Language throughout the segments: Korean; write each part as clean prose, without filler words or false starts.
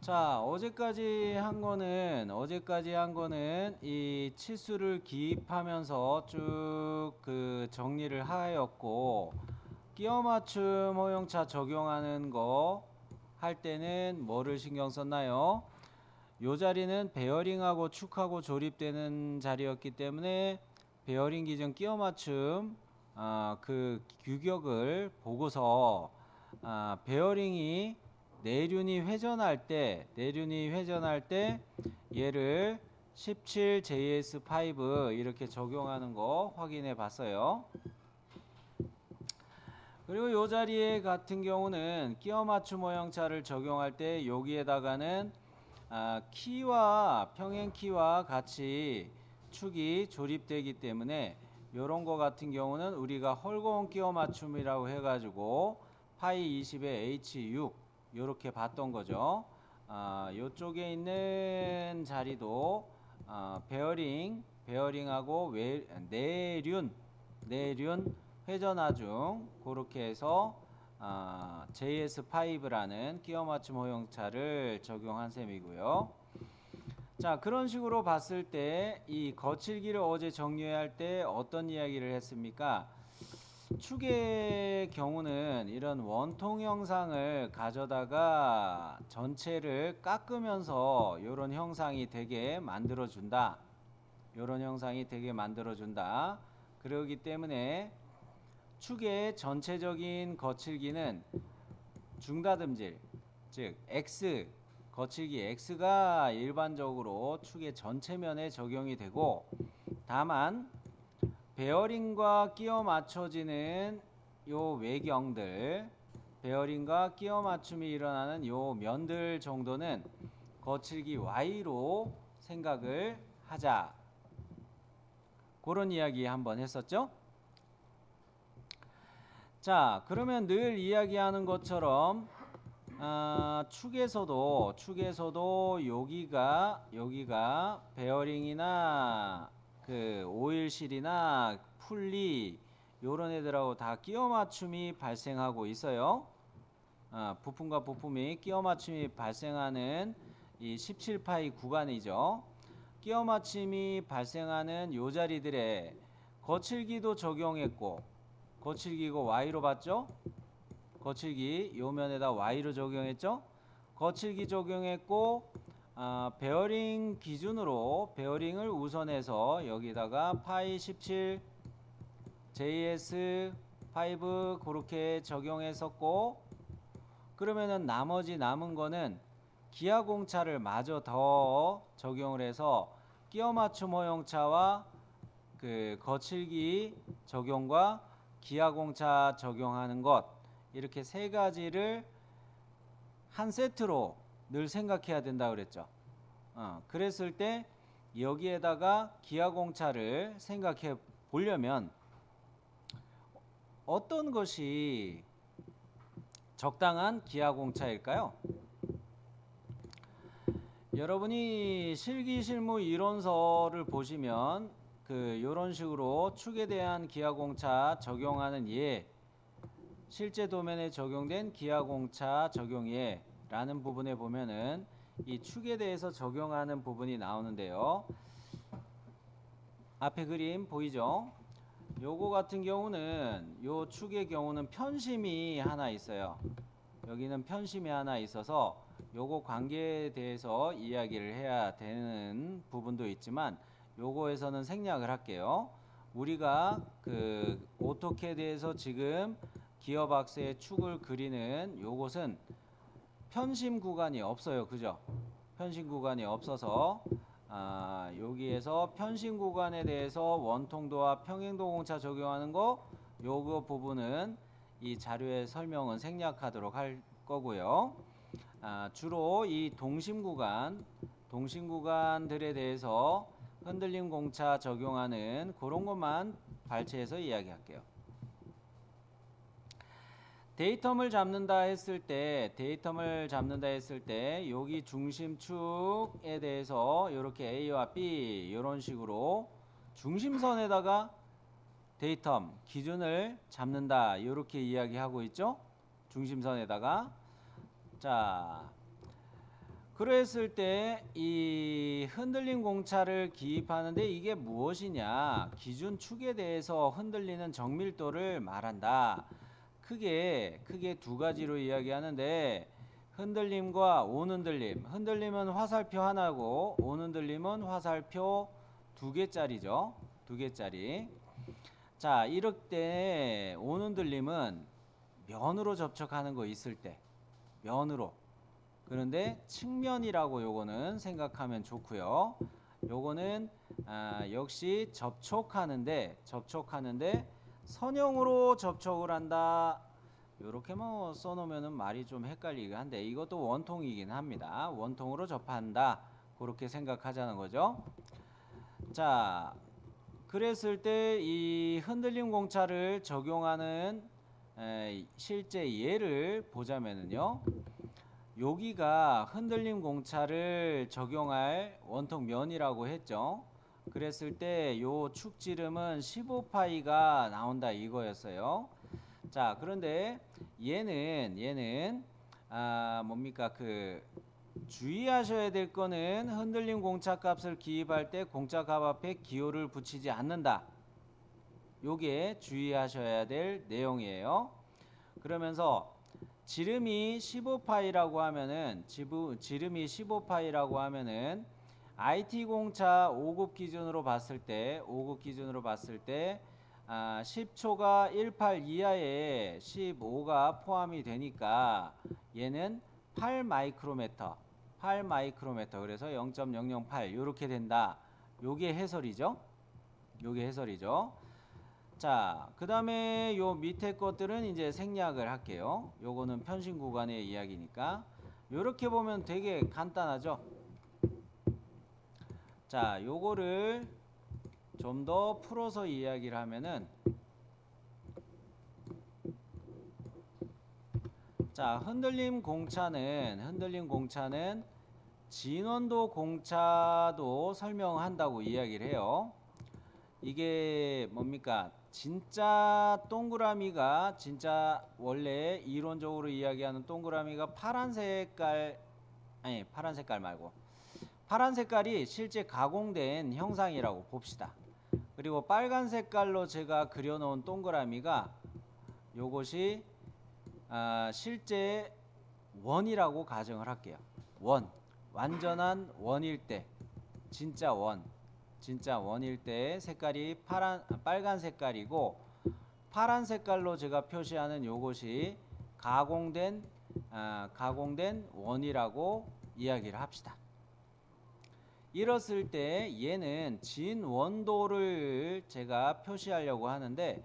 자, 어제까지 한 거는 이 치수를 기입하면서 쭉 그 정리를 하였고, 끼워 맞춤 호용차 적용하는 거 할 때는 뭐를 신경 썼나요? 요 자리는 베어링하고 축하고 조립되는 자리였기 때문에 베어링 기준 끼워 맞춤 그 규격을 보고서 베어링이 내륜이 회전할 때 얘를 17 JS5 이렇게 적용하는 거 확인해 봤어요. 그리고 요 자리에 같은 경우는 끼워 맞춤 모형차를 적용할 때 여기에다가는 키와 평행 키와 같이 축이 조립되기 때문에 요런 거 같은 경우는 우리가 헐거운 끼워 맞춤이라고 해가지고 파이 20의 H6 요렇게 봤던 거죠. 요쪽에 있는 자리도 베어링하고 내륜 회전하중 그렇게 해서 JS5라는 끼워 맞춤 호용차를 적용한 셈이고요. 자, 그런 식으로 봤을 때 이 거칠기를 어제 정리할 때 어떤 이야기를 했습니까? 축의 경우는 이런 원통 형상을 가져다가 전체를 깎으면서 이런 형상이 되게 만들어준다. 그러기 때문에 축의 전체적인 거칠기는 중다듬질, 즉 X, 거칠기 X가 일반적으로 축의 전체면에 적용이 되고, 다만 베어링과 끼워 맞춰지는 요 외경들, 베어링과 끼워 맞춤이 일어나는 요 면들 정도는 거칠기 Y로 생각을 하자. 그런 이야기 한번 했었죠. 자, 그러면 늘 이야기하는 것처럼 축에서도 여기가 베어링이나 그 오일실이나 풀리 요런 애들하고 다 끼워 맞춤이 발생하고 있어요. 부품과 부품이 끼워 맞춤이 발생하는 이 17파이 구간이죠. 끼워 맞춤이 발생하는 요 자리들에 거칠기도 적용했고, 거칠기고 Y로 봤죠? 거칠기 요 면에다 Y로 적용했죠? 거칠기 적용했고, 베어링 기준으로 베어링을 우선해서 여기다가 파이 17 JS5 그렇게 적용했었고, 그러면은 나머지 남은 거는 기아공차를 마저 더 적용을 해서 끼워 맞춤 호용차와 그 거칠기 적용과 기아공차 적용하는 것, 이렇게 세 가지를 한 세트로 늘 생각해야 된다 그랬죠. 그랬을 때 여기에다가 기아공차를 생각해 보려면 어떤 것이 적당한 기아공차일까요? 여러분이 실기실무 이론서를 보시면 요런 식으로 축에 대한 기아공차 적용하는 예, 실제 도면에 적용된 기아공차 적용예 라는 부분에 보면은 이 축에 대해서 적용하는 부분이 나오는데요. 앞에 그림 보이죠? 요거 같은 경우는 요 축의 경우는 편심이 하나 있어요. 여기는 편심이 하나 있어서 요거 관계에 대해서 이야기를 해야 되는 부분도 있지만 요거에서는 생략을 할게요. 우리가 그 오토캐드에서 지금 기어박스의 축을 그리는 요것은 편심 구간이 없어요. 그죠? 편심 구간이 없어서 여기에서 편심 구간에 대해서 원통도와 평행도 공차 적용하는 거 요거 부분은 이 자료의 설명은 생략하도록 할 거고요. 주로 이 동심 구간들에 대해서 흔들림 공차 적용하는 그런 것만 발췌해서 이야기할게요. 데이텀을 잡는다 했을 때 여기 중심축에 대해서 이렇게 A와 B 이런 식으로 중심선에다가 데이텀 기준을 잡는다 이렇게 이야기하고 있죠. 중심선에다가. 자, 그랬을 때 이 흔들림 공차를 기입하는데 이게 무엇이냐? 기준 축에 대해서 흔들리는 정밀도를 말한다. 크게 두 가지로 이야기하는데 흔들림과 온흔들림. 흔들림은 화살표 하나고 온흔들림은 화살표 두 개짜리죠. 두 개짜리. 자, 이럴 때 온흔들림은 면으로 접촉하는 거 있을 때 면으로. 그런데 측면이라고 요거는 생각하면 좋고요. 요거는 역시 접촉하는데 선형으로 접촉을 한다. 요렇게 뭐 써놓으면은 말이 좀 헷갈리긴 한데 이것도 원통이긴 합니다. 원통으로 접한다. 그렇게 생각하자는 거죠. 자, 그랬을 때 이 흔들림 공차를 적용하는 실제 예를 보자면은요. 여기가 흔들림 공차를 적용할 원통 면이라고 했죠. 그랬을 때 요 축지름은 15파이가 나온다 이거였어요. 자, 그런데 얘는 뭡니까? 주의하셔야 될 거는 흔들림 공차 값을 기입할 때 공차 값 앞에 기호를 붙이지 않는다. 요게 주의하셔야 될 내용이에요. 그러면서 지름이 15파이라고 하면은 IT 공차 5급 기준으로 봤을 때 10초가 18 이하에 15가 포함이 되니까 얘는 8 마이크로미터 그래서 0.008 이렇게 된다. 요게 해설이죠. 자, 그 다음에 요 밑에 것들은 이제 생략을 할게요. 요거는 편심 구간의 이야기니까. 요렇게 보면 되게 간단하죠. 자, 요거를 좀 더 풀어서 이야기를 하면은, 자, 흔들림 공차는 진원도 공차도 설명한다고 이야기를 해요. 이게 뭡니까? 진짜 동그라미가 원래 이론적으로 이야기하는 동그라미가 파란 색깔 말고 파란 색깔이 실제 가공된 형상이라고 봅시다. 그리고 빨간 색깔로 제가 그려놓은 동그라미가 요것이 실제 원이라고 가정을 할게요. 완전한 원일 때, 진짜 원일 때 색깔이 빨간 색깔이고, 파란 색깔로 제가 표시하는 요것이 가공된 원이라고 이야기를 합시다. 이랬을 때 얘는 진원도를 제가 표시하려고 하는데,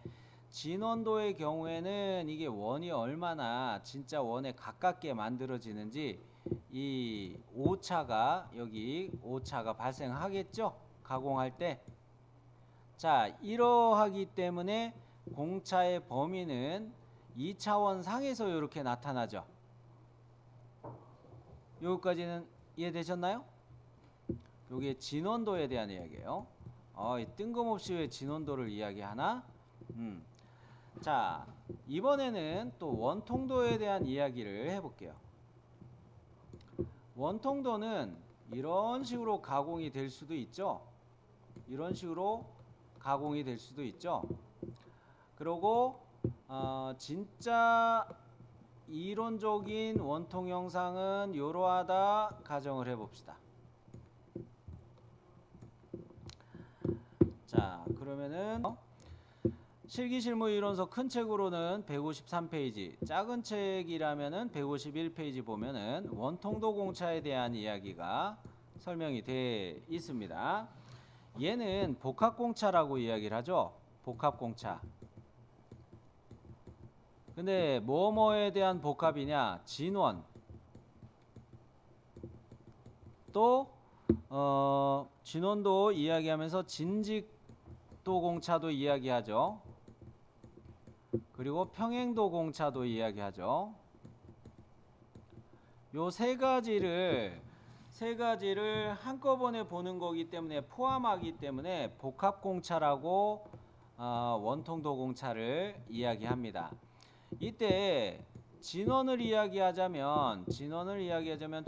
진원도의 경우에는 이게 원이 얼마나 진짜 원에 가깝게 만들어지는지 이 여기 오차가 발생하겠죠? 가공할 때. 자, 이러하기 때문에 공차의 범위는 2차원 상에서 이렇게 나타나죠. 여기까지는 이해되셨나요? 요게 진원도에 대한 이야기예요. 뜬금없이 왜 진원도를 이야기하나? 자, 이번에는 또 원통도에 대한 이야기를 해볼게요. 원통도는 이런 식으로 가공이 될 수도 있죠. 그리고 진짜 이론적인 원통 형상은 이러하다 가정을 해봅시다. 자, 그러면은 실기실무 이론서 큰 책으로는 153페이지, 작은 책이라면은 151페이지 보면은 원통도 공차에 대한 이야기가 설명이 되어 있습니다. 얘는 복합공차라고 이야기를 하죠. 복합공차. 근데 뭐뭐에 대한 복합이냐? 진원. 또 진원도 이야기하면서 진직도 공차도 이야기하죠. 그리고 평행도 공차도 이야기하죠. 요 세 가지를 한꺼번에 보는 거기 때문에 포함하기 때문에 복합공차라고 원통도 공차를 이야기합니다. 이때 진원을 이야기하자면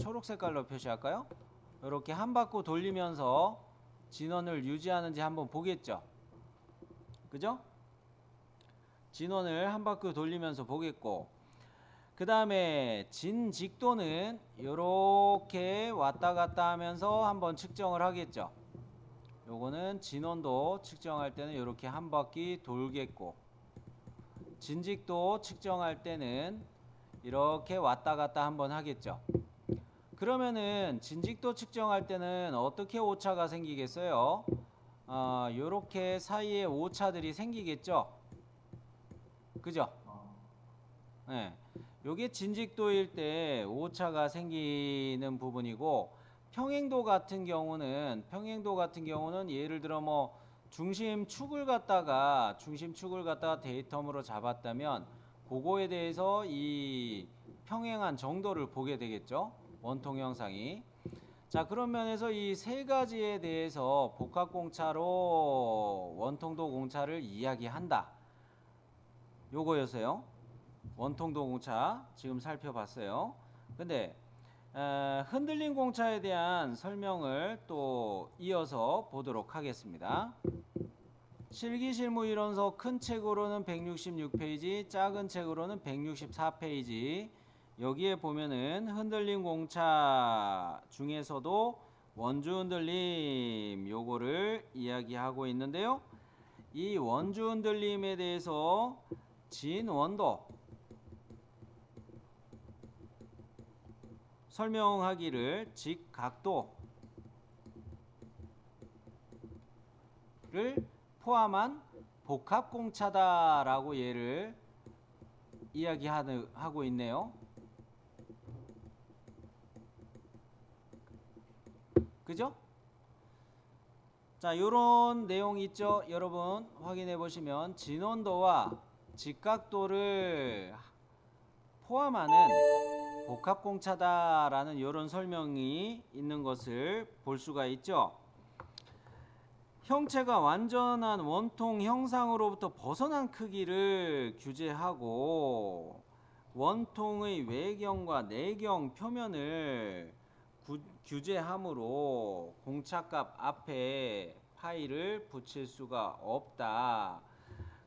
초록 색깔로 표시할까요? 이렇게 한 바퀴 돌리면서 진원을 유지하는지 한번 보겠죠. 그죠? 진원을 한 바퀴 돌리면서 보겠고, 그 다음에 진직도는 이렇게 왔다 갔다 하면서 한번 측정을 하겠죠. 요거는 진원도 측정할 때는 이렇게 한 바퀴 돌겠고, 진직도 측정할 때는 이렇게 왔다 갔다 한번 하겠죠. 그러면은 진직도 측정할 때는 어떻게 오차가 생기겠어요? 요렇게 사이에 오차들이 생기겠죠. 그죠? 네. 요게 진직도일 때 오차가 생기는 부분이고, 평행도 같은 경우는 예를 들어 뭐 중심축을 갖다가 데이텀으로 잡았다면 그거에 대해서 이 평행한 정도를 보게 되겠죠. 원통 형상이. 자, 그런 면에서 이 세 가지에 대해서 복합공차로 원통도 공차를 이야기한다. 요거였어요. 원통도 공차 지금 살펴봤어요. 근데 흔들림 공차에 대한 설명을 또 이어서 보도록 하겠습니다. 실기실무 이론서 큰 책으로는 166페이지, 작은 책으로는 164페이지. 여기에 보면은 흔들림 공차 중에서도 원주 흔들림 요거를 이야기하고 있는데요. 이 원주 흔들림에 대해서 진원도 설명하기를 직각도를 포함한 복합공차다라고 얘를 이야기하고 있네요. 그죠? 자, 요런 내용 있죠? 여러분 확인해 보시면 진원도와 직각도를 포함하는 복합공차다라는 요런 설명이 있는 것을 볼 수가 있죠. 형체가 완전한 원통 형상으로부터 벗어난 크기를 규제하고 원통의 외경과 내경 표면을 규제하므로 공차값 앞에 파이를 붙일 수가 없다.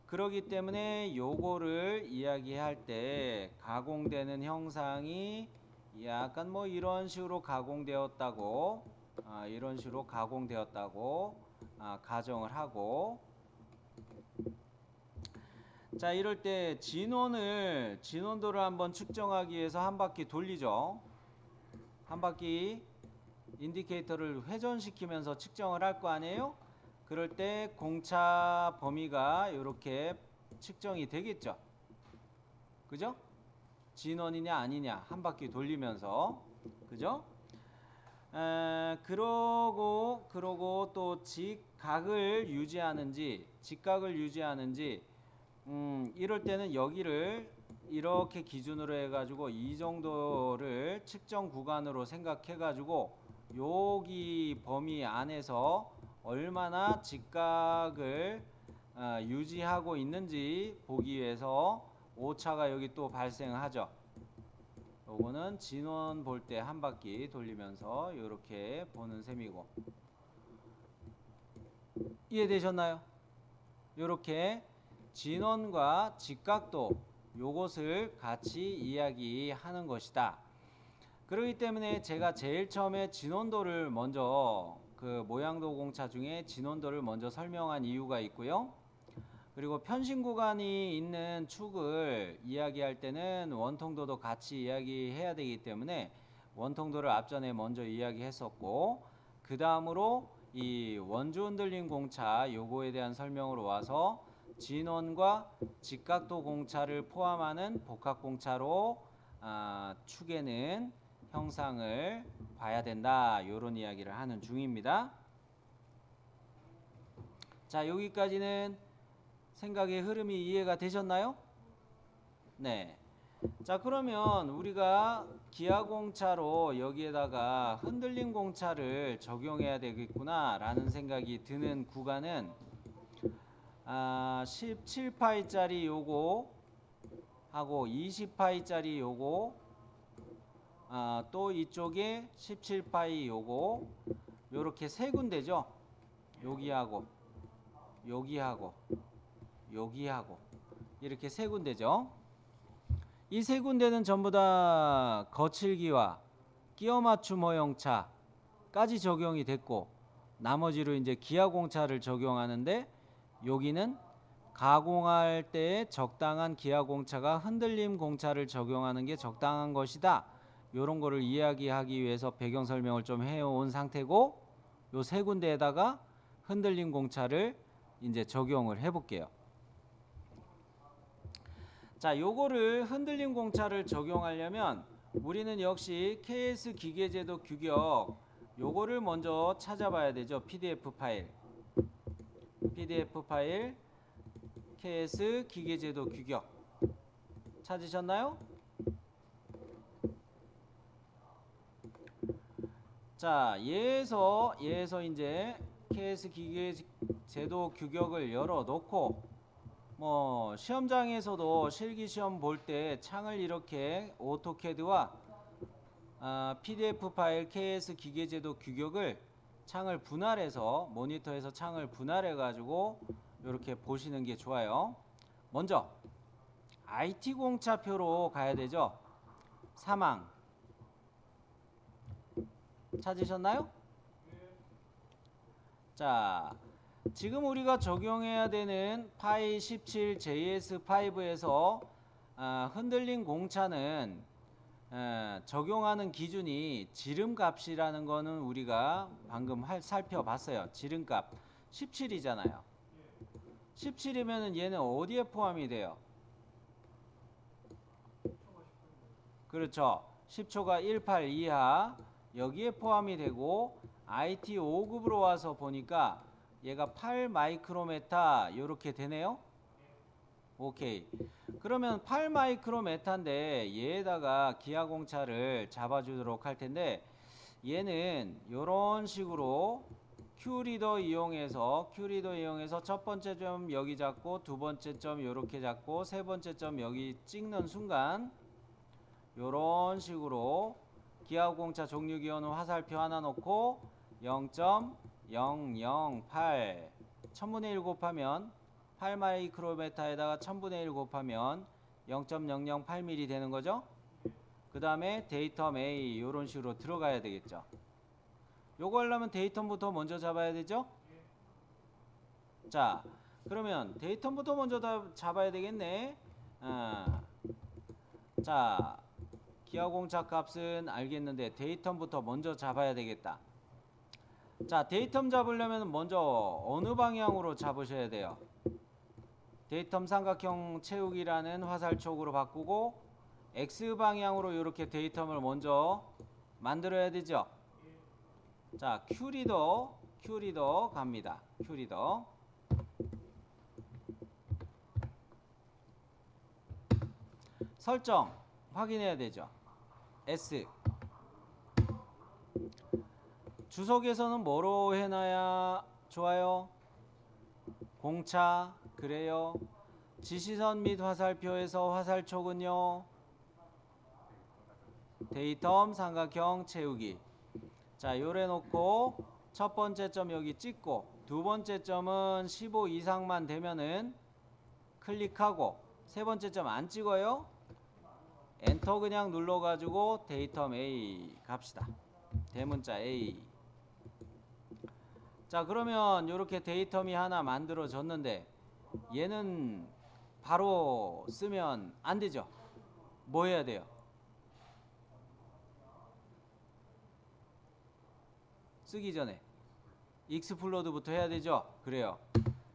그렇기 때문에 요거를 이야기할 때 가공되는 형상이 약간 뭐 이런 식으로 가공되었다고 가정을 하고, 자, 이럴 때 진원도를 한번 측정하기 위해서 한 바퀴 돌리죠. 한 바퀴 인디케이터를 회전시키면서 측정을 할 거 아니에요? 그럴 때 공차 범위가 이렇게 측정이 되겠죠. 그죠? 진원이냐 아니냐 한 바퀴 돌리면서, 그죠? 그러고 또 직각을 유지하는지 이럴 때는 여기를 이렇게 기준으로 해가지고 이 정도를 측정 구간으로 생각해가지고 여기 범위 안에서 얼마나 직각을 유지하고 있는지 보기 위해서 오차가 여기 또 발생하죠. 요거는 진원 볼 때 한 바퀴 돌리면서 이렇게 보는 셈이고, 이해되셨나요? 이렇게 진원과 직각도 요것을 같이 이야기하는 것이다. 그렇기 때문에 제가 제일 처음에 진원도를 먼저 그 모양도 공차 중에 진원도를 먼저 설명한 이유가 있고요. 그리고 편심 구간이 있는 축을 이야기할 때는 원통도도 같이 이야기해야 되기 때문에 원통도를 앞전에 먼저 이야기했었고, 그 다음으로 이 원주 흔들림 공차 요거에 대한 설명으로 와서 진원과 직각도 공차를 포함하는 복합 공차로 축에는 형상을 봐야 된다, 요런 이야기를 하는 중입니다. 자, 여기까지는 생각의 흐름이 이해가 되셨나요? 네. 자, 그러면 우리가 기하공차로 여기에다가 흔들림 공차를 적용해야 되겠구나 라는 생각이 드는 구간은 17파이짜리 요거 하고 20파이짜리 요거 또 이쪽에 17파이 요거 요렇게 세 군데죠. 여기하고 여기하고 여기하고 이렇게 세 군데죠. 이 세 군데는 전부 다 거칠기와 끼워 맞춤 허용차까지 적용이 됐고 나머지로 이제 기하공차를 적용하는데 여기는 가공할 때 적당한 기하공차가 흔들림 공차를 적용하는 게 적당한 것이다. 이런 거를 이야기하기 위해서 배경 설명을 좀 해온 상태고 요 세 군데에다가 흔들림 공차를 이제 적용을 해볼게요. 자, 요거를 흔들림 공차를 적용하려면 우리는 역시 KS 기계제도 규격 요거를 먼저 찾아봐야 되죠. PDF 파일 KS 기계제도 규격 찾으셨나요? 자, 얘에서 이제 KS 기계제도 규격을 열어놓고 뭐 시험장에서도 실기시험 볼 때 창을 이렇게 오토캐드와 PDF 파일 KS 기계제도 규격을 창을 분할해서 모니터에서 창을 분할해 가지고 이렇게 보시는 게 좋아요. 먼저 IT 공차표로 가야 되죠. 사망 찾으셨나요? 자, 지금 우리가 적용해야 되는 파이 17 JS5에서 흔들림 공차는 적용하는 기준이 지름값이라는 거는 우리가 방금 살펴봤어요. 지름값 17이잖아요. 17이면 얘는 어디에 포함이 돼요? 그렇죠. 10초가 18 이하 여기에 포함이 되고 IT 5급으로 와서 보니까 얘가 8 마이크로메타 이렇게 되네요. 오케이. 그러면 8 마이크로메타인데 얘에다가 기하공차를 잡아주도록 할 텐데 얘는 이런 식으로 큐리더 이용해서 첫 번째 점 여기 잡고 두 번째 점 이렇게 잡고 세 번째 점 여기 찍는 순간 이런 식으로 기하공차 종류기호는 화살표 하나 놓고 0.008 1000분의 1 곱하면 8 마이크로메타에다가 1000분의 1 곱하면 0.008mm 되는 거죠. 그 다음에 데이텀 A 이런 식으로 들어가야 되겠죠. 요거 하려면 데이텀부터 먼저 잡아야 되죠. 자, 그러면 데이텀부터 먼저 잡아야 되겠네. 자, 기하공차 값은 알겠는데 데이텀부터 먼저 잡아야 되겠다. 자, 데이텀 잡으려면 먼저 어느 방향으로 잡으셔야 돼요? 데이텀 삼각형 채우기라는 화살촉으로 바꾸고 X 방향으로 이렇게 데이텀을 먼저 만들어야 되죠. 자, 큐리더 갑니다. 큐리더 설정 확인해야 되죠. S 주석에서는 뭐로 해놔야 좋아요? 공차 그래요. 지시선 및 화살표에서 화살촉은요 데이텀 삼각형 채우기. 자, 요래 놓고 첫 번째 점 여기 찍고 두 번째 점은 15 이상만 되면은 클릭하고 세 번째 점 안 찍어요. 엔터 그냥 눌러가지고 데이텀 A 갑시다. 대문자 A. 자, 그러면 이렇게 데이텀이 하나 만들어졌는데 얘는 바로 쓰면 안 되죠. 뭐 해야 돼요? 쓰기 전에 익스플로드부터 해야 되죠. 그래요.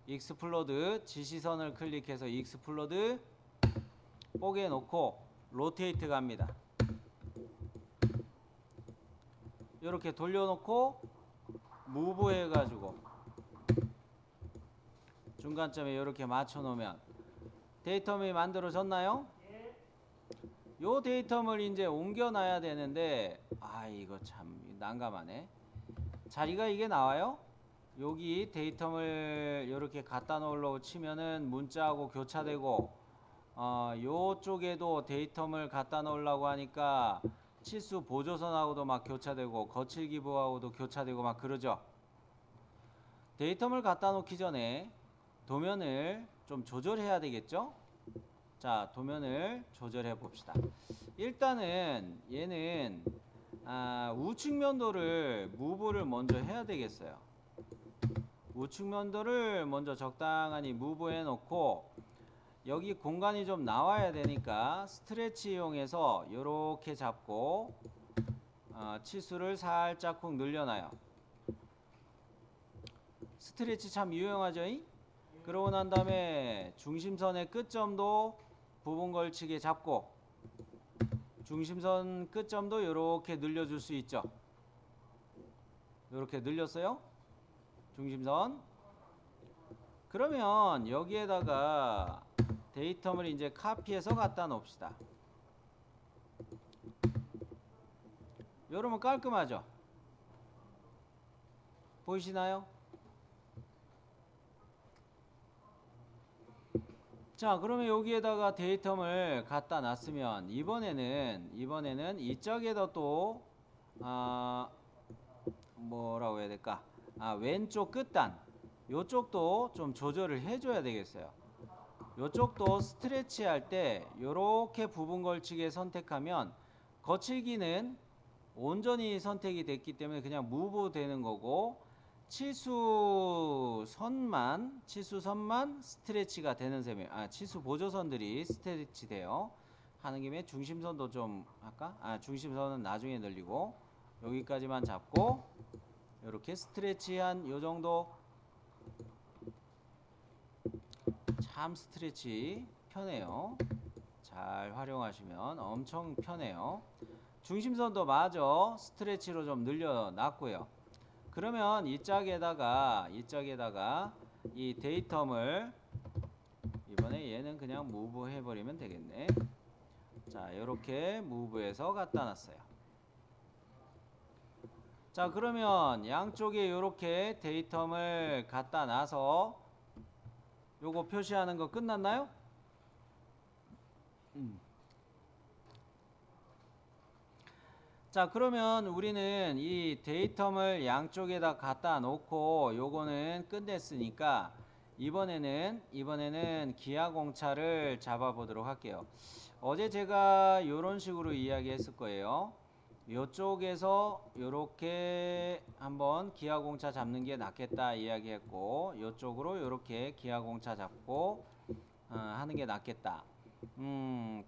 익스플로드 지시선을 클릭해서 익스플로드 뽀개 놓고 로테이트 갑니다. 이렇게 돌려놓고 무브 해가지고 중간점에 이렇게 맞춰놓으면 데이텀이 만들어졌나요? 요 데이텀을 이제 옮겨놔야 되는데 이거 참 난감하네. 자리가 이게 나와요? 여기 데이텀을 이렇게 갖다 놓으려고 치면은 문자하고 교차되고 요쪽에도 데이텀을 갖다 놓으려고 하니까 치수 보조선하고도 막 교차되고 거칠기부하고도 교차되고 막 그러죠. 데이텀을 갖다 놓기 전에 도면을 좀 조절해야 되겠죠? 자, 도면을 조절해 봅시다. 일단은 얘는 우측면도를 무브를 먼저 해야 되겠어요. 우측면도를 먼저 적당히 무브해 놓고 여기 공간이 좀 나와야 되니까 스트레치 이용해서 이렇게 잡고 치수를 살짝 쿵 늘려놔요. 스트레치 참 유용하죠? 그러고 난 다음에 중심선의 끝점도 부분 걸치게 잡고 중심선 끝점도 이렇게 늘려줄 수 있죠. 이렇게 늘렸어요. 중심선. 그러면 여기에다가 데이텀을 이제 카피해서 갖다 놓읍시다. 이러면 깔끔하죠? 보이시나요? 자, 그러면 여기에다가 데이텀을 갖다 놨으면 이번에는 이쪽에다 또 뭐라고 해야 될까? 왼쪽 끝단 요쪽도 좀 조절을 해줘야 되겠어요. 요쪽도 스트레치 할 때 요렇게 부분 걸치게 선택하면 거칠기는 온전히 선택이 됐기 때문에 그냥 무브 되는 거고 치수선만 스트레치가 되는 셈이에요. 치수 보조선들이 스트레치 돼요. 하는 김에 중심선도 좀 할까? 중심선은 나중에 늘리고 여기까지만 잡고 이렇게 스트레치한 요 정도. 참 스트레치 편해요. 잘 활용하시면 엄청 편해요. 중심선도 마저 스트레치로 좀 늘려놨고요. 그러면 이 짝에다가 이 데이텀을 이번에 얘는 그냥 무브 해버리면 되겠네. 자, 이렇게 무브해서 갖다 놨어요. 자, 그러면 양쪽에 이렇게 데이텀을 갖다 놔서 요거 표시하는 거 끝났나요? 자, 그러면 우리는 이 데이텀을 양쪽에다 갖다 놓고 요거는 끝냈으니까 이번에는 기하공차를 잡아 보도록 할게요. 어제 제가 요런 식으로 이야기했을 거예요. 요쪽에서 요렇게 한번 기하공차 잡는 게 낫겠다 이야기했고 요쪽으로 요렇게 기하공차 잡고 하는 게 낫겠다.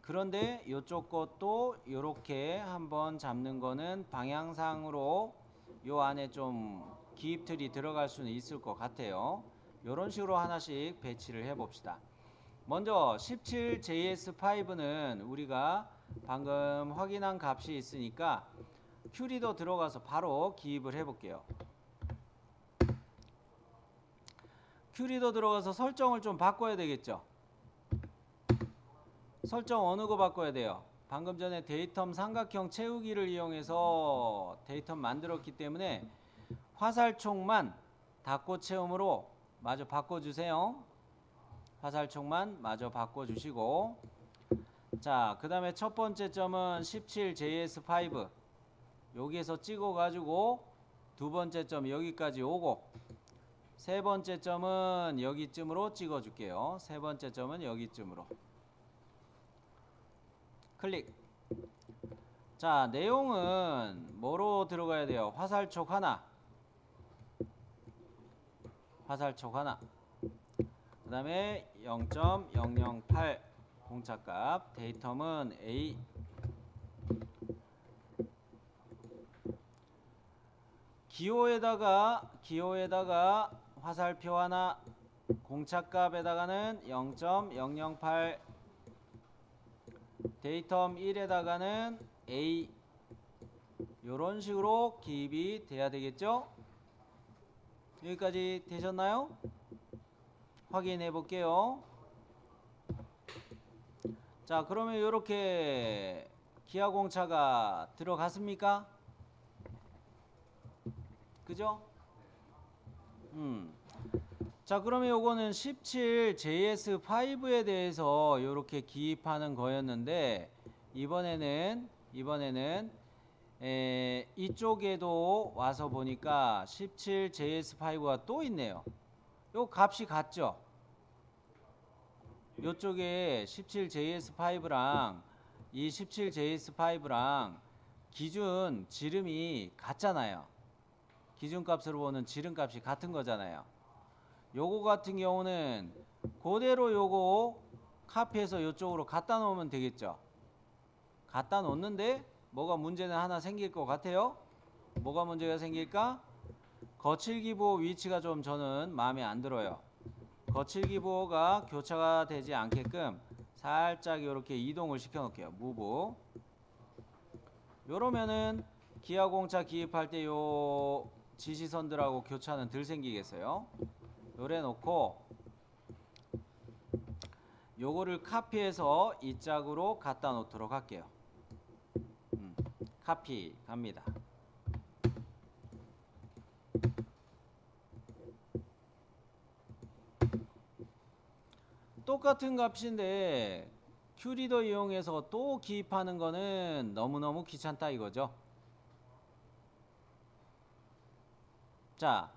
그런데 요쪽 것도 요렇게 한번 잡는 거는 방향상으로 요 안에 좀 기입틀이 들어갈 수는 있을 것 같아요. 요런 식으로 하나씩 배치를 해 봅시다. 먼저 17JS5는 우리가 방금 확인한 값이 있으니까 큐리더 들어가서 바로 기입을 해 볼게요. 큐리더 들어가서 설정을 좀 바꿔야 되겠죠. 설정 어느 거 바꿔야 돼요? 방금 전에 데이텀 삼각형 채우기를 이용해서 데이텀 만들었기 때문에 화살촉만 닫고 채움으로 마저 바꿔주세요. 화살촉만 마저 바꿔주시고, 자, 그 다음에 첫 번째 점은 17JS5 여기에서 찍어가지고 두 번째 점 여기까지 오고, 세 번째 점은 여기쯤으로 찍어줄게요. 세 번째 점은 여기쯤으로. 클릭. 자, 내용은 뭐로 들어가야 돼요? 화살촉 하나. 화살촉 하나. 그 다음에 0.008 공차값. 데이텀은 A. 기호에다가 화살표 하나. 공차값에다가는 0.008 데이텀 1에다가는 A 요런 식으로 기입이 돼야 되겠죠? 여기까지 되셨나요? 확인해 볼게요. 자, 그러면 이렇게 기하공차가 들어갔습니까? 그죠? 자, 그러면 요거는 17JS5에 대해서 이렇게 기입하는 거였는데 이번에는 이쪽에도 와서 보니까 17JS5가 또 있네요. 요 값이 같죠? 요쪽에 17JS5랑 이 17JS5랑 기준 지름이 같잖아요. 기준값으로 보는 지름값이 같은 거잖아요. 요거 같은 경우는 그대로 요거 카피해서 요쪽으로 갖다 놓으면 되겠죠. 갖다 놓는데 뭐가 문제는 하나 생길 것 같아요. 뭐가 문제가 생길까? 거칠기부호 위치가 좀 저는 마음에 안 들어요. 거칠기부호가 교차가 되지 않게끔 살짝 이렇게 이동을 시켜 놓을게요. 무브. 요러면은 기아공차 기입할 때 요 지시선들하고 교차는 덜 생기겠어요. 요래 놓고 요거를 카피해서 이 짝으로 갖다 놓도록 할게요. 카피 갑니다. 똑같은 값인데 큐리더 이용해서 또 기입하는 거는 너무너무 귀찮다 이거죠. 자,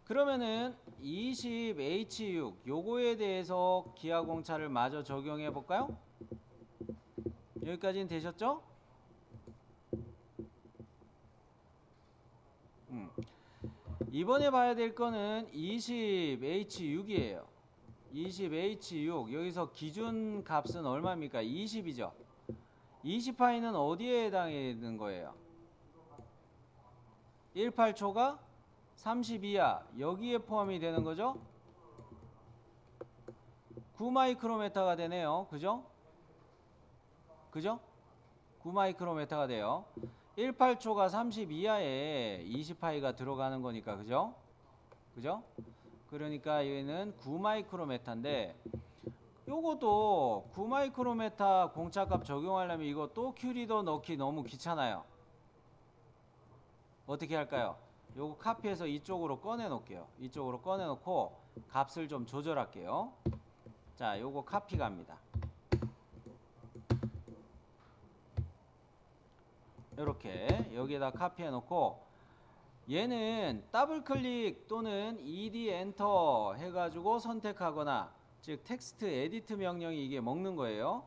그러면은 20H6 요거에 대해서 기하공차를 마저 적용해 볼까요? 여기까지는 되셨죠? 이번에 봐야 될 거는 20H6이에요. 20H6 여기서 기준 값은 얼마입니까? 20이죠. 20파이는 어디에 해당하는 거예요? 18초가 32야. 여기에 포함이 되는 거죠? 9마이크로메타가 되네요. 그죠? 그죠? 9마이크로메타가 돼요. 18초가 32야에 20파이가 들어가는 거니까 그죠? 그죠? 그러니까 얘는 9마이크로메타인데 요것도 9마이크로메타 공차값 적용하려면 이거 또 큐리더 넣기 너무 귀찮아요. 어떻게 할까요? 요거 카피해서 이쪽으로 꺼내 놓을게요. 이쪽으로 꺼내 놓고 값을 좀 조절할게요. 자, 요거 카피 갑니다. 이렇게 여기에다 카피해 놓고 얘는 더블 클릭 또는 ED 엔터 해가지고 선택하거나 즉 텍스트 에디트 명령이 이게 먹는 거예요.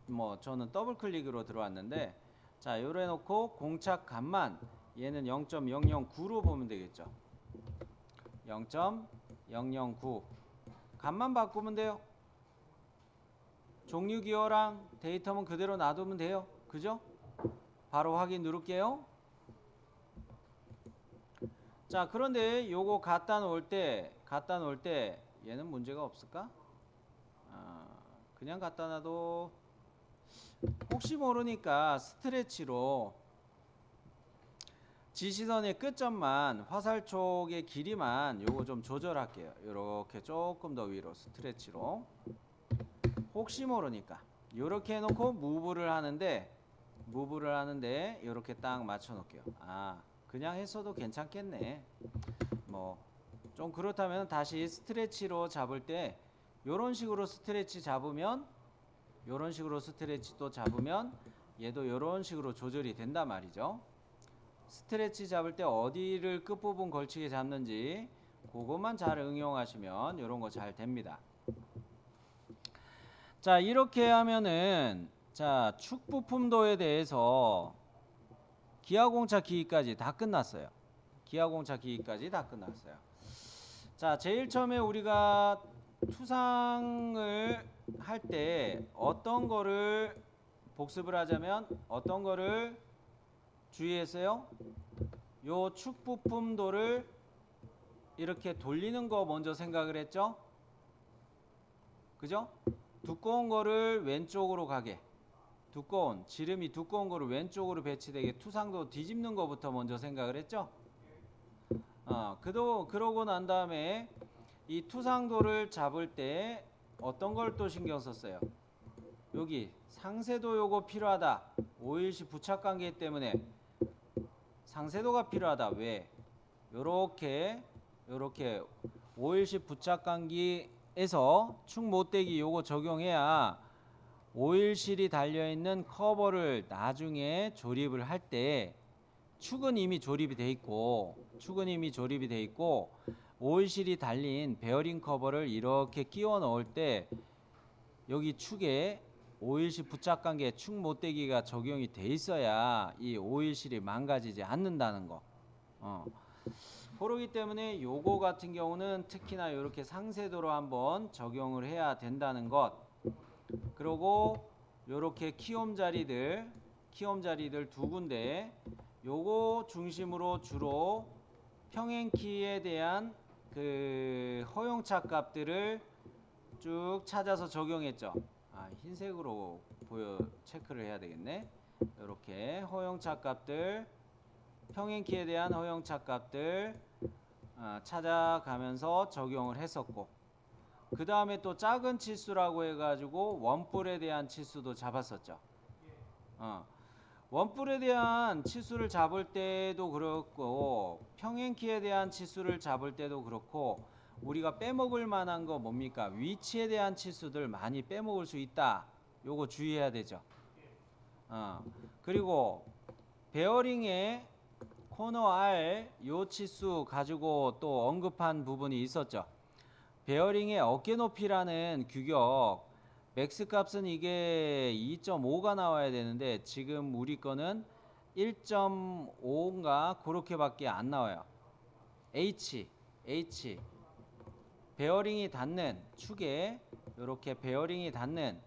뭐 저는 더블 클릭으로 들어왔는데 자, 요래 놓고 공착 값만 얘는 0.009로 보면 되겠죠. 0.009 값만 바꾸면 돼요. 종류 기호랑 데이터만 그대로 놔두면 돼요. 그죠? 바로 확인 누를게요. 자, 그런데 요거 갖다 놓을 때 얘는 문제가 없을까? 그냥 갖다 놔도 혹시 모르니까 스트레치로 지시선의 끝점만 화살 촉의 길이만 요거 좀 조절할게요. 요렇게 조금 더 위로 스트레치로 혹시 모르니까 요렇게 해놓고 무브를 하는데 요렇게 딱 맞춰 놓을게요. 그냥 했어도 괜찮겠네. 뭐 좀 그렇다면 다시 스트레치로 잡을 때 요런 식으로 스트레치 잡으면 요런 식으로 스트레치 또 잡으면 얘도 요런 식으로 조절이 된단 말이죠. 스트레치 잡을 때 어디를 끝부분 걸치게 잡는지 그것만 잘 응용하시면 요런 거 잘 됩니다. 자, 이렇게 하면은 자, 축 부품도에 대해서 기하공차 기기까지 다 끝났어요. 기하공차 기기까지 다 끝났어요. 자, 제일 처음에 우리가 투상을 할 때 어떤 거를 복습을 하자면 어떤 거를 주의했어요? 요 축 부품도를 이렇게 돌리는 거 먼저 생각을 했죠? 그죠? 두꺼운 거를 왼쪽으로 가게, 지름이 두꺼운 거를 왼쪽으로 배치되게 투상도 뒤집는 거부터 먼저 생각을 했죠? 그러고 난 다음에 이 투상도를 잡을 때 어떤 걸 또 신경 썼어요? 여기 상세도 요거 필요하다. 오일시 부착 관계 때문에 상세도가 필요하다. 왜? 요렇게 오일식 부착감기에서 축 못대기 요거 적용해야 오일실이 달려있는 커버를 나중에 조립을 할 때 축은 이미 조립이 돼 있고 오일실이 달린 베어링 커버를 이렇게 끼워 넣을 때 여기 축에 오일실 부착관계 축 못대기가 적용이 돼 있어야 이 오일실이 망가지지 않는다는 거. 그러기 때문에 요거 같은 경우는 특히나 이렇게 상세도로 한번 적용을 해야 된다는 것. 그리고 요렇게 키움 자리들 두 군데 요거 중심으로 주로 평행키에 대한 그 허용차 값들을 쭉 찾아서 적용했죠. 흰색으로 체크를 해야 되겠네. 이렇게 허용차 값들, 평행키에 대한 허용차 값들 찾아가면서 적용을 했었고, 그 다음에 또 작은 치수라고 해가지고 원뿔에 대한 치수도 잡았었죠. 원뿔에 대한 치수를 잡을 때도 그렇고 평행키에 대한 치수를 잡을 때도 그렇고 우리가 빼먹을 만한 거 뭡니까? 위치에 대한 치수들 많이 빼먹을 수 있다. 요거 주의해야 되죠. 그리고 베어링의 코너 R 요 치수 가지고 또 언급한 부분이 있었죠. 베어링의 어깨 높이라는 규격 맥스 값은 이게 2.5가 나와야 되는데 지금 우리 거는 1.5인가 그렇게밖에 안 나와요. H 베어링이 닿는 축에 이렇게 베어링이 닿는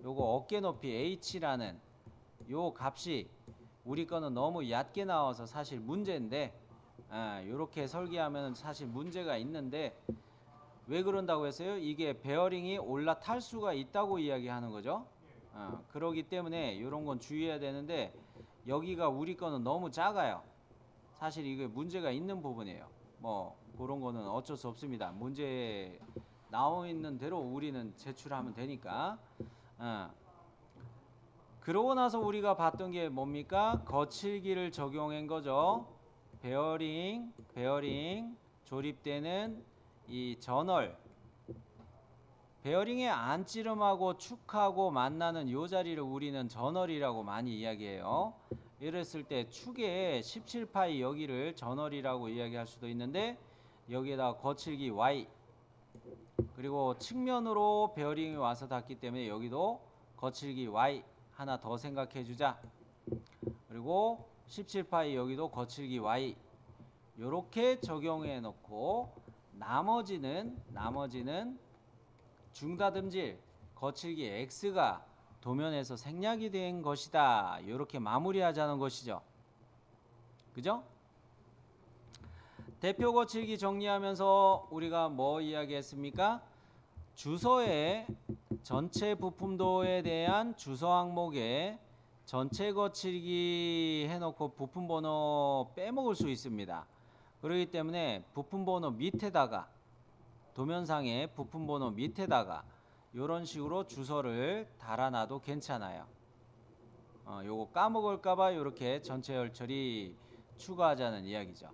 요거 어깨 높이 H라는 요 값이 우리 거는 너무 얕게 나와서 사실 문제인데 요렇게 설계하면 사실 문제가 있는데 왜 그런다고 했어요? 이게 베어링이 올라탈 수가 있다고 이야기하는 거죠. 그러기 때문에 이런 건 주의해야 되는데 여기가 우리 거는 너무 작아요. 사실 이게 문제가 있는 부분이에요. 뭐 그런 거는 어쩔 수 없습니다. 문제 나와 있는 대로 우리는 제출하면 되니까. 그러고 나서 우리가 봤던 게 뭡니까? 거칠기를 적용한 거죠. 베어링 조립되는 이 전월 베어링의 안찌름하고 축하고 만나는 요 자리를 우리는 전월이라고 많이 이야기해요. 이랬을 때 축의 17파이 여기를 전월이라고 이야기할 수도 있는데 여기에다 거칠기 Y 그리고 측면으로 베어링이 와서 닿기 때문에 여기도 거칠기 Y 하나 더 생각해 주자. 그리고 17파이 여기도 거칠기 Y 요렇게 적용해 놓고 나머지는 중다듬질 거칠기 X가 도면에서 생략이 된 것이다. 이렇게 마무리하자는 것이죠. 그죠? 대표 거칠기 정리하면서 우리가 뭐 이야기했습니까? 주소에 전체 부품도에 대한 주소 항목에 전체 거칠기 해놓고 부품 번호 빼먹을 수 있습니다. 그렇기 때문에 부품 번호 밑에다가 도면상의 부품 번호 밑에다가 이런 식으로 주소를 달아놔도 괜찮아요. 요거 까먹을까봐 이렇게 전체 열처리 추가하자는 이야기죠.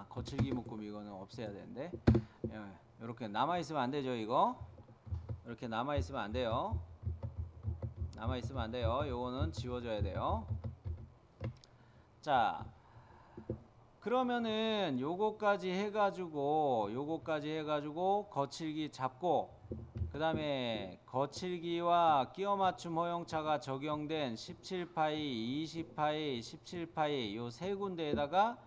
거칠기 묶음 이거는 없애야 되는데 이렇게 남아있으면 안 되죠. 이거 이렇게 남아있으면 안 돼요. 요거는 지워줘야 돼요. 자, 그러면은 요거까지 해가지고 거칠기 잡고 그 다음에 거칠기와 끼워 맞춤 허용차가 적용된 17파이, 20파이, 17파이 요 세 군데에다가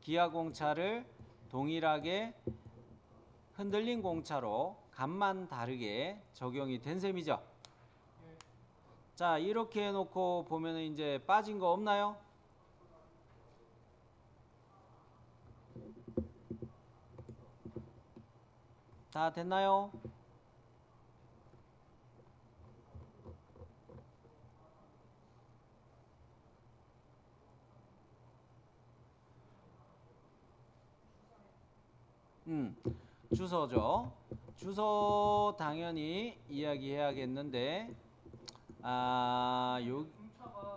기아 공차를 동일하게 흔들린 공차로 값만 다르게 적용이 된 셈이죠. 자, 이렇게 해놓고 보면은 이제 빠진 거 없나요? 다 됐나요? 주소죠. 주소 당연히 이야기해야겠는데 요 그냥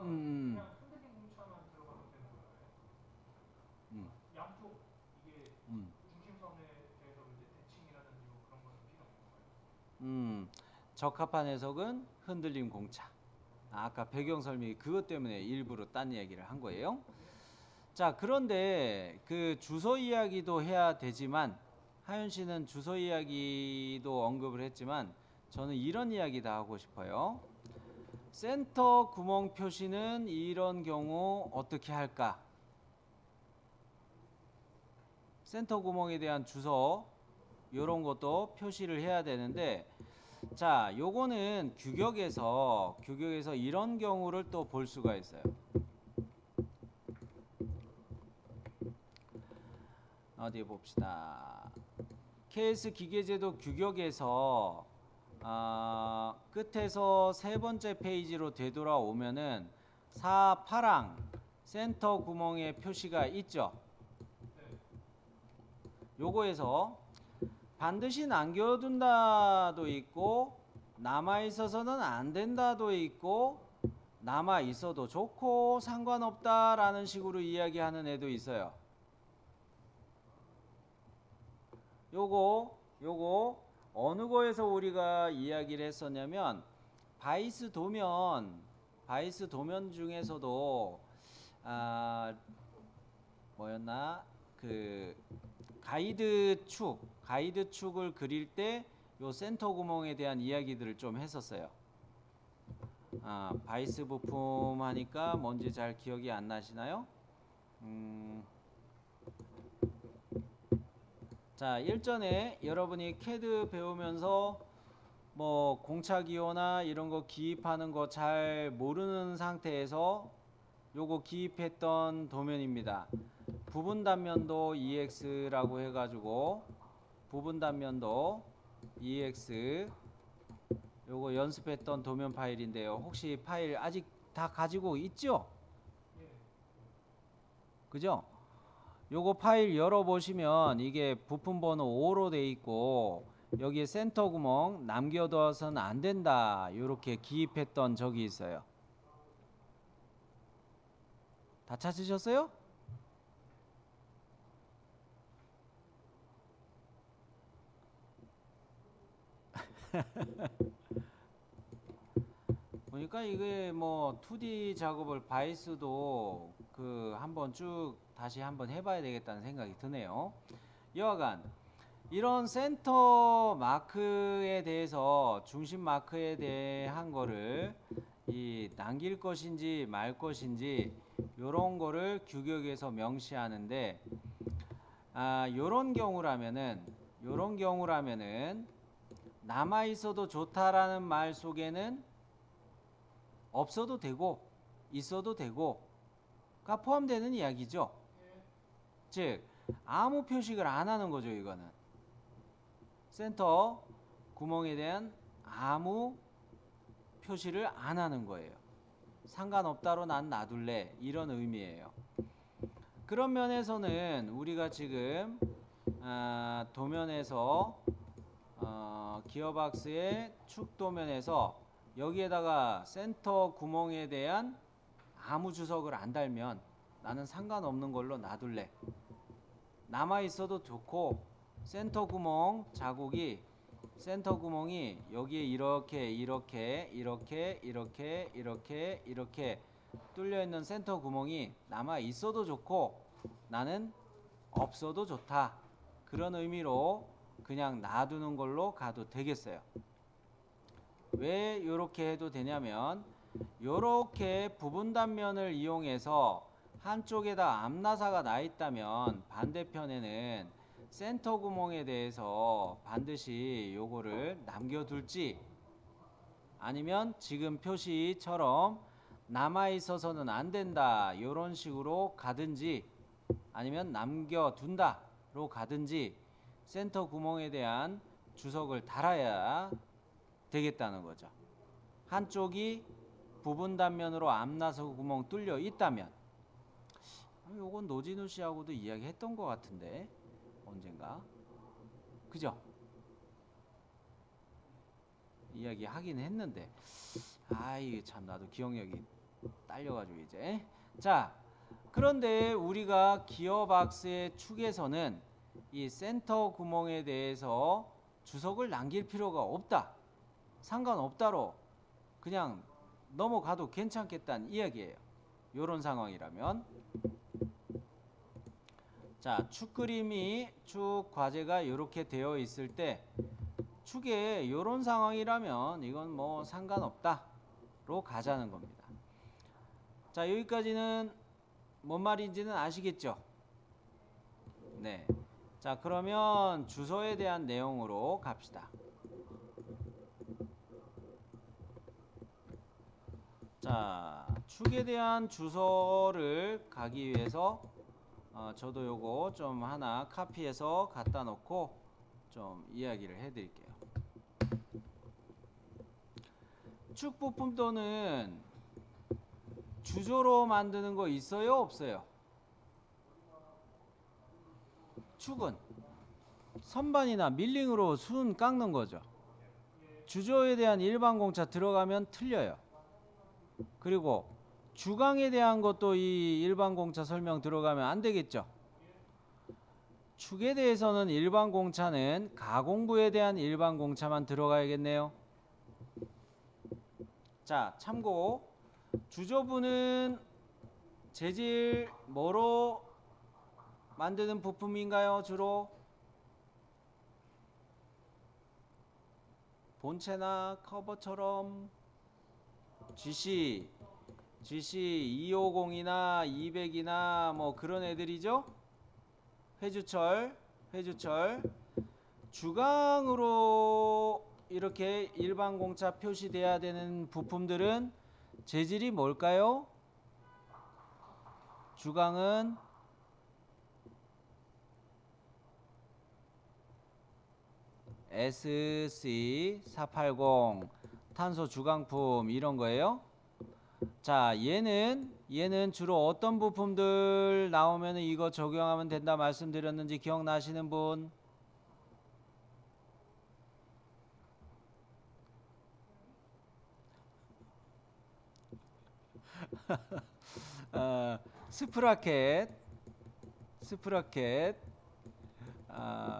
흔들린 공차만 들어가면 되는 거예요? 양쪽 음. 중심선에 대해서 이제 대칭이라든지 뭐 그런 거는 필요 없는 건가요? 적합한 해석은 흔들림 공차. 아까 배경 설명이 그것 때문에 일부러 딴 이야기를 한 거예요. 자, 그런데 그 주소 이야기도 해야 되지만 하윤 씨는 주소 이야기도 언급을 했지만 저는 이런 이야기 다 하고 싶어요. 센터 구멍 표시는 이런 경우 어떻게 할까? 센터 구멍에 대한 주소 이런 것도 표시를 해야 되는데 자, 요거는 규격에서 이런 경우를 또 볼 수가 있어요. 어디 봅시다. KS 기계제도 규격에서 끝에서 세 번째 페이지로 되돌아오면은 4파랑 센터 구멍에 표시가 있죠. 요거에서 반드시 남겨둔다도 있고 남아 있어서는 안 된다도 있고 남아 있어도 좋고 상관없다라는 식으로 이야기하는 애도 있어요. 요거 어느 거에서 우리가 이야기를 했었냐면 바이스 도면 중에서도 뭐였나 그 가이드 축을 그릴 때 요 센터 구멍에 대한 이야기들을 좀 했었어요. 바이스 부품 하니까 뭔지 잘 기억이 안 나시나요? 자, 일전에 여러분이 CAD 배우면서 뭐 공차 기호나 이런 거 기입하는 거 잘 모르는 상태에서 요거 기입했던 도면입니다. 부분 단면도 EX라고 해가지고 부분 단면도 EX 요거 연습했던 도면 파일인데요. 혹시 파일 아직 다 가지고 있죠? 그죠? 요거 파일 열어보시면 이게 부품 번호 5로 돼 있고 여기에 센터 구멍 남겨둬서는 안 된다 요렇게 기입했던 적이 있어요. 다 찾으셨어요? 보니까 이게 뭐 2D 작업을 바이스도 그 한번 쭉 다시 한번 해봐야 되겠다는 생각이 드네요. 여하간 이런 센터 마크에 대해서 중심 마크에 대한 거를 이 남길 것인지 말 것인지 요런 거를 규격에서 명시하는데 요런 경우라면은 남아 있어도 좋다라는 말 속에는 없어도 되고 있어도 되고가 포함되는 이야기죠. 즉 아무 표식을 안 하는 거죠. 이거는 센터 구멍에 대한 아무 표시를 안 하는 거예요. 상관없다로 난 놔둘래 이런 의미예요. 그런 면에서는 우리가 지금 도면에서 기어박스의 축 도면에서 여기에다가 센터 구멍에 대한 아무 주석을 안 달면 나는 상관없는 걸로 놔둘래. 남아 있어도 좋고 센터 구멍 자국이 센터 구멍이 여기에 이렇게 뚫려 있는 센터 구멍이 남아 있어도 좋고 나는 없어도 좋다. 그런 의미로 그냥 놔두는 걸로 가도 되겠어요. 왜 이렇게 해도 되냐면 이렇게 부분 단면을 이용해서 한쪽에다 암나사가 나 있다면 반대편에는 센터 구멍에 대해서 반드시 요거를 남겨둘지 아니면 지금 표시처럼 남아 있어서는 안 된다 이런 식으로 가든지 아니면 남겨둔다로 가든지 센터 구멍에 대한 주석을 달아야 되겠다는 거죠. 한쪽이 부분 단면으로 암나사 구멍 뚫려 있다면 요건 노진우 씨하고도 이야기했던 것 같은데 언젠가 그죠? 이야기 하긴 했는데 이게 참 나도 기억력이 딸려가지고 이제 자 그런데 우리가 기어박스의 축에서는 이 센터 구멍에 대해서 주석을 남길 필요가 없다. 상관없다로 그냥 넘어가도 괜찮겠다는 이야기예요. 이런 상황이라면. 자, 축 그림이 축 과제가 이렇게 되어 있을 때 축에 이런 상황이라면 이건 뭐 상관없다로 가자는 겁니다. 자, 여기까지는 뭔 말인지는 아시겠죠? 네. 자, 그러면 주소에 대한 내용으로 갑시다. 자, 축에 대한 주소를 가기 위해서 저도 요거 좀 하나 카피해서 갖다 놓고 좀 이야기를 해드릴게요. 축 부품도는 주조로 만드는 거 있어요? 없어요? 축은 선반이나 밀링으로 순 깎는 거죠. 주조에 대한 일반 공차 들어가면 틀려요. 그리고 주강에 대한 것도 이 일반 공차 설명 들어가면 안 되겠죠. 축에 대해서는 일반 공차는 가공부에 대한 일반 공차만 들어가야겠네요. 자, 참고 주조부는 재질 뭐로 만드는 부품인가요? 주로 본체나 커버처럼 GC 250이나 200이나 뭐 그런 애들이죠. 회주철 주강으로 이렇게 일반 공차 표시돼야 되는 부품들은 재질이 뭘까요? 주강은 SC480 탄소 주강품 이런 거예요. 자, 얘는 주로 어떤 부품들 나오면 이거 적용하면 된다 말씀드렸는지 기억나시는 분?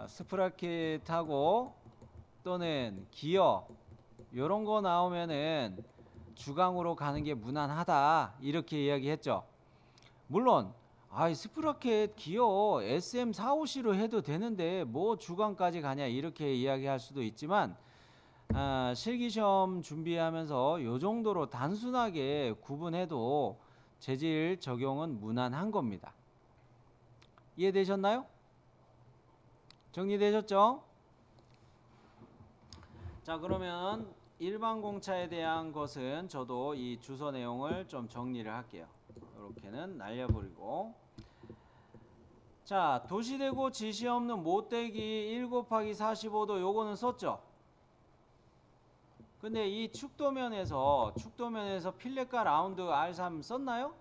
스프라켓하고 또는 기어 요런 거 나오면은 주강으로 가는 게 무난하다 이렇게 이야기했죠. 물론 스프라켓 기어 SM450로 해도 되는데 뭐 주강까지 가냐 이렇게 이야기할 수도 있지만 실기시험 준비하면서 요 정도로 단순하게 구분해도 재질 적용은 무난한 겁니다. 이해되셨나요? 정리되셨죠? 자, 그러면 일반 공차에 대한 것은 저도 이 주소 내용을 좀 정리를 할게요. 이렇게는 날려버리고. 자, 도시되고 지시 없는 못되기 1 곱하기 45도 요거는 썼죠? 근데 이 축도면에서 필렛과 라운드 R3 썼나요?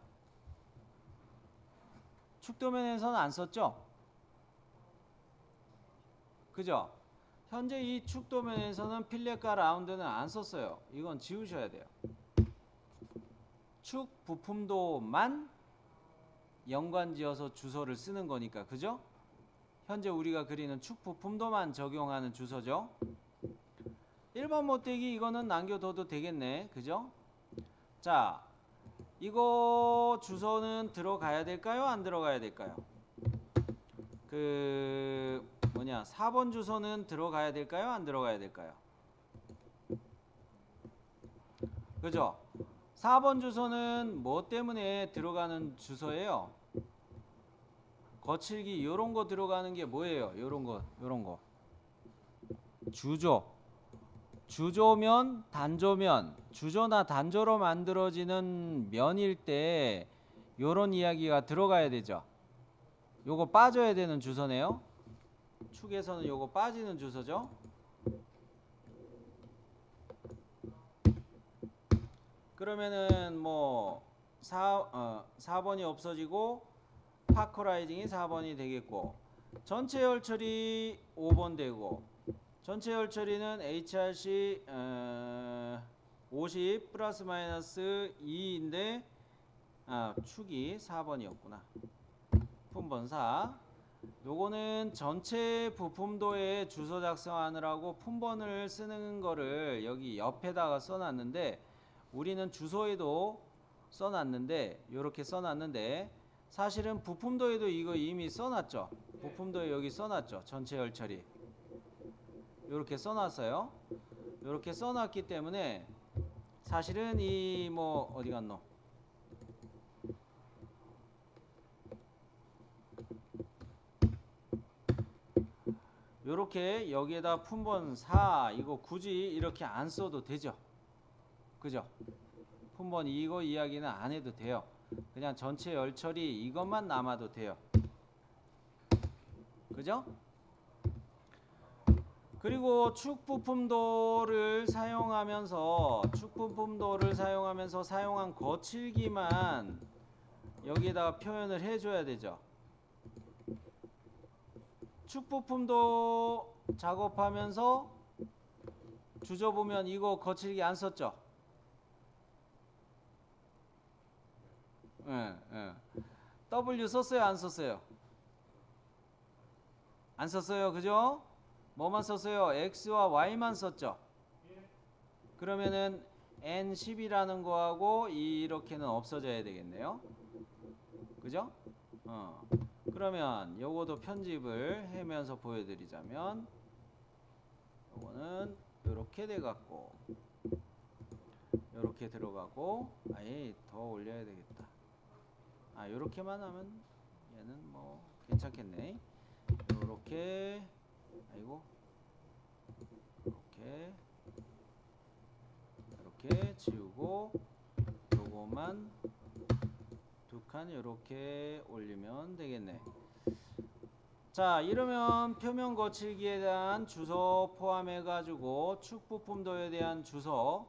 축도면에서는 안 썼죠? 그죠? 현재 이 축도면에서는 필렛과 라운드는 안 썼어요. 이건 지우셔야 돼요. 축 부품도만 연관지어서 주소를 쓰는 거니까, 그죠? 현재 우리가 그리는 축 부품도만 적용하는 주소죠. 1번 못되기 이거는 남겨둬도 되겠네, 그죠? 자, 이거 주소는 들어가야 될까요? 안 들어가야 될까요? 4번 주소는 들어가야 될까요? 안 들어가야 될까요? 그죠? 4번 주소는 뭐 때문에 들어가는 주소예요? 거칠기 요런 거 들어가는 게 뭐예요? 요런 거. 주조면, 단조면, 주조나 단조로 만들어지는 면일 때 요런 이야기가 들어가야 되죠. 요거 빠져야 되는 주소네요. 축에서는 요거 빠지는 주소죠. 그러면은 뭐 4번이 없어지고 파커라이징이 4번이 되겠고, 전체 열처리 5번 되고, 전체 열처리는 HRC 50 플러스 마이너스 2인데 축이 4번이었구나. 품번 4. 요거는 전체 부품도에 주소 작성하느라고 품번을 쓰는 거를 여기 옆에다가 써놨는데, 우리는 주소에도 써놨는데, 요렇게 써놨는데, 사실은 부품도에도 이거 이미 써놨죠. 부품도에 여기 써놨죠. 전체 열처리 요렇게 써놨어요. 요렇게 써놨기 때문에 사실은 이 뭐 어디 갔노? 요렇게 여기에다 품번 4 이거 굳이 이렇게 안 써도 되죠. 그죠? 품번 이거 이야기는 안 해도 돼요. 그냥 전체 열처리 이것만 남아도 돼요. 그죠? 그리고 축부품도를 사용하면서 사용한 거칠기만 여기에다가 표현을 해줘야 되죠. 축부품도 작업하면서 주저 보면 이거 거칠기 안 썼죠? 예, 예. W 썼어요, 안 썼어요? 안 썼어요, 그죠? 뭐만 썼어요? X와 Y만 썼죠? 그러면은 N10이라는 거하고 이렇게는 없어져야 되겠네요. 그죠? 그러면 요거도 편집을 하면서 보여드리자면 요거는 요렇게 돼갖고 요렇게 들어가고 아예 더 올려야 되겠다. 요렇게만 하면 얘는 뭐 괜찮겠네. 요렇게 아이고 이렇게 지우고 요거만 두 칸 요렇게 올리면 되겠네. 자, 이러면 표면 거칠기에 대한 주소 포함해 가지고 축 부품도에 대한 주소,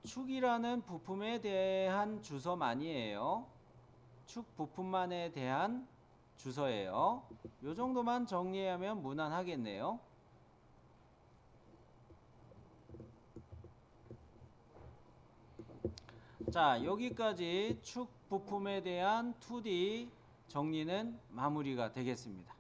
축이라는 부품에 대한 주소만이에요. 축 부품만에 대한 주소예요. 요 정도만 정리하면 무난하겠네요. 자, 여기까지 축 부품에 대한 2D 정리는 마무리가 되겠습니다.